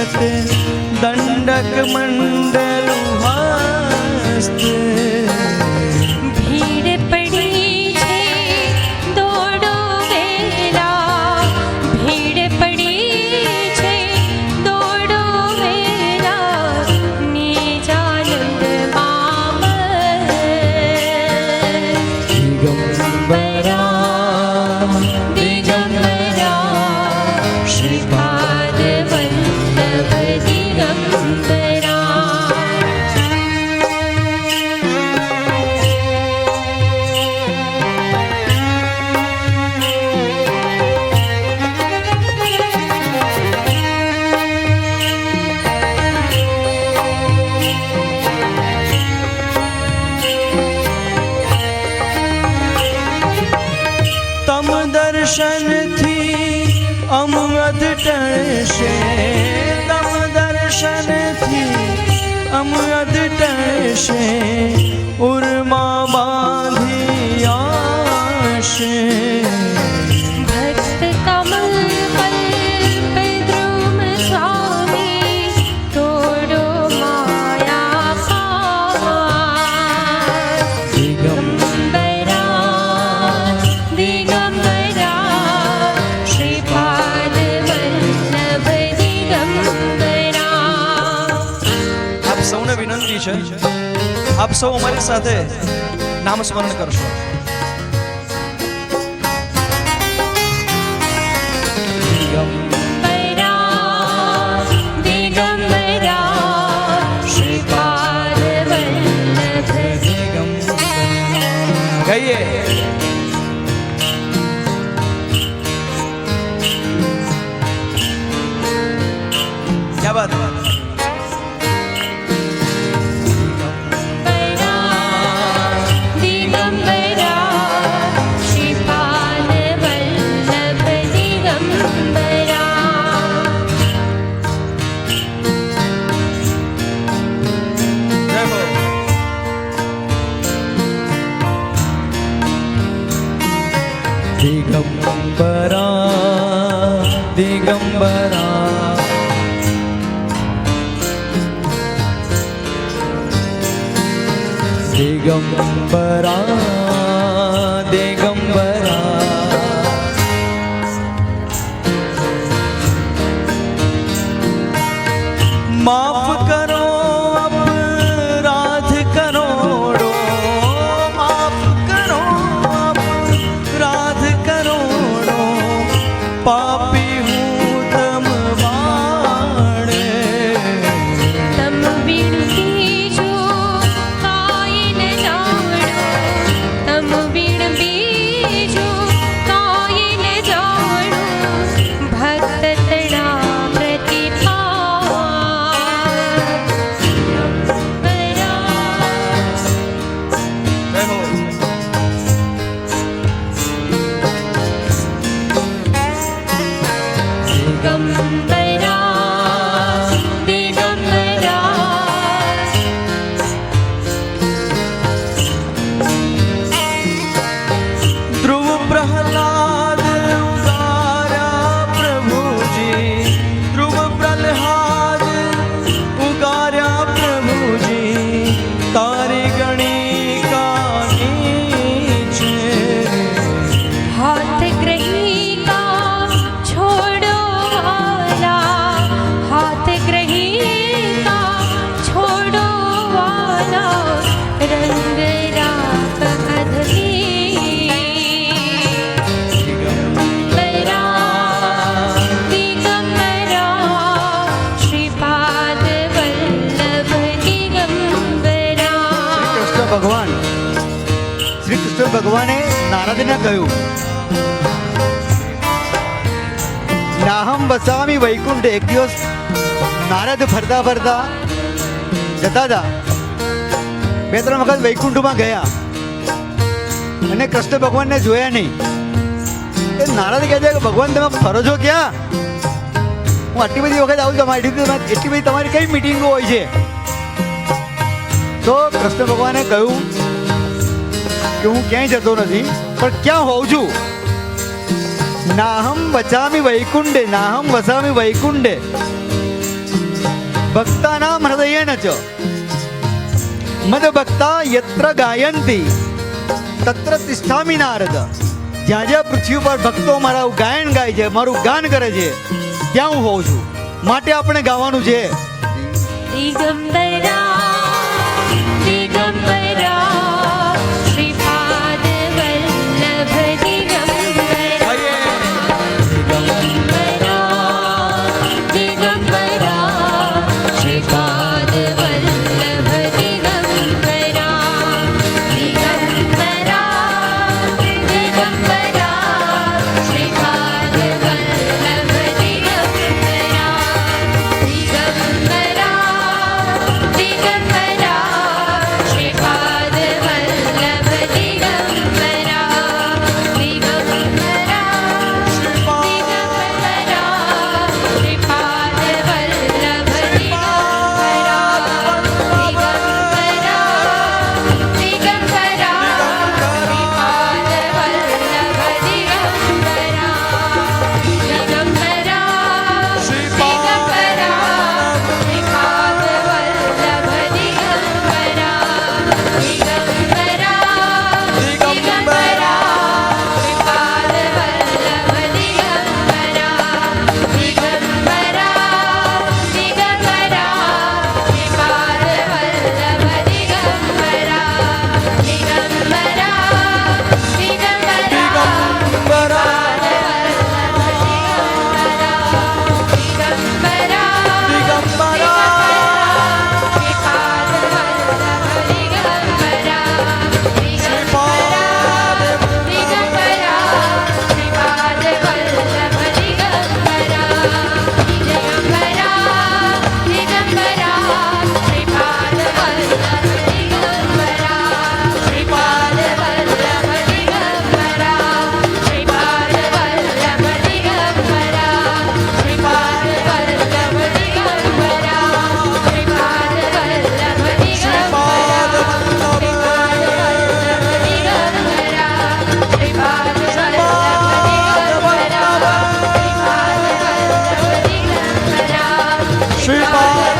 शत दंडक मंडल हस्त। भीड़ पड़ी छे दौड़ो वेला, भीड़ पड़ी छे दौड़ो वेला, निजानंद मामल। दिगंबरा दिगंबरा श्रीपाद वल्लभ दिगंबरा। तम दर्शन थी अमृत टळशे, तम दर्शन थी अमृत टळशे, उर्मा बांधी आशे। भक्त कमल कल्प द्रुम स्वामी, तोड़ो माया पार। दिगंबरा दिगंबरा श्रीपाद वल्लभ दिगंबरा। આપ સૌને વિનંતી છે, આપ સૌ અમારી સાથે નામ સ્મરણ કરશો। दिगंबरा दिगंबरा श्रीपाद वल्लभ ગાઈએ। क्या बात है? दिगंबरा श्रीपाद वल्लभ दिगंबरा। जय हो। दिगंबरा दिगंबरा दिगंबरा दिगंबरा। माफ करो अपराध करोड़ो, माफ करो अपराध करोड़ो, पापी हूँ तम बाणे। तम बिन बीजो काई न जावड़ो, तम बिन बीजो काई न जावड़ो, भक्त तड़ा प्रतिपाल। जय हो। दिगंबरा दिगंबरा ध्रुव प्रहलाद उगारा प्रभु जी, ध्रुव प्रहलाद उगारा प्रभु जी, तारी गणी का नीचे। हाथ ग्रही का छोड़ो वाला, हाथ ग्रही का छोड़ो वाला, रंग राग अधमी। दिगंबरा दिगंबरा श्रीपाद वल्लभ दिगंबरा। કૃષ્ણ ભગવાન શ્રી કૃષ્ણ ભગવાને નારદને કહ્યું, નાહમ વસામી વૈકુંઠ। એક દિવસ નારદ ફરતા ફરતા જતા હતા, બે ત્રણ વખત વૈકુંઠમાં ગયા અને કૃષ્ણ ભગવાનને જોયા નહીં। એ નારદ કહે છે કે ભગવાન તમે ફરો છો ક્યાં? હું આટલી બધી વખત આવું છું, એટલી બધી તમારી કઈ મિટિંગો હોય છે? તો કૃષ્ણ ભગવાને કહ્યું કે હું ક્યાંય જતો નથી, પણ ક્યાં હોઉં છું? નાહમ વચામી વૈકુંઠે, નાહમ વસામી વૈકુંઠે। भक्तानां हृदयेन च मद भक्ता यत्र गायन्ति તત્ર તિષ્ઠામિ નારદ. જ્યાં જ્યાં પૃથ્વી પર ભક્તો મારું ગાયન ગાય છે, મારું ગાન કરે છે, ત્યાં હું હોઉં છું. માટે આપણે ગાવાનું છે. દિગંબરા દિગંબરા શ્રીપાદ વલ્લભ દિગંબરા દિગંબરા શ્રીપાદ વલ્લભ દિગંબરા દિગંબરા દિગંબરા શ્રીપાદ વલ્લભ દિગંબરા દિગંબરા દિગંબરા શ્રીપાદ વલ્લભ દિગંબરા દિગંબરા શ્રીપાદ વલ્લભ શ્રીપાદ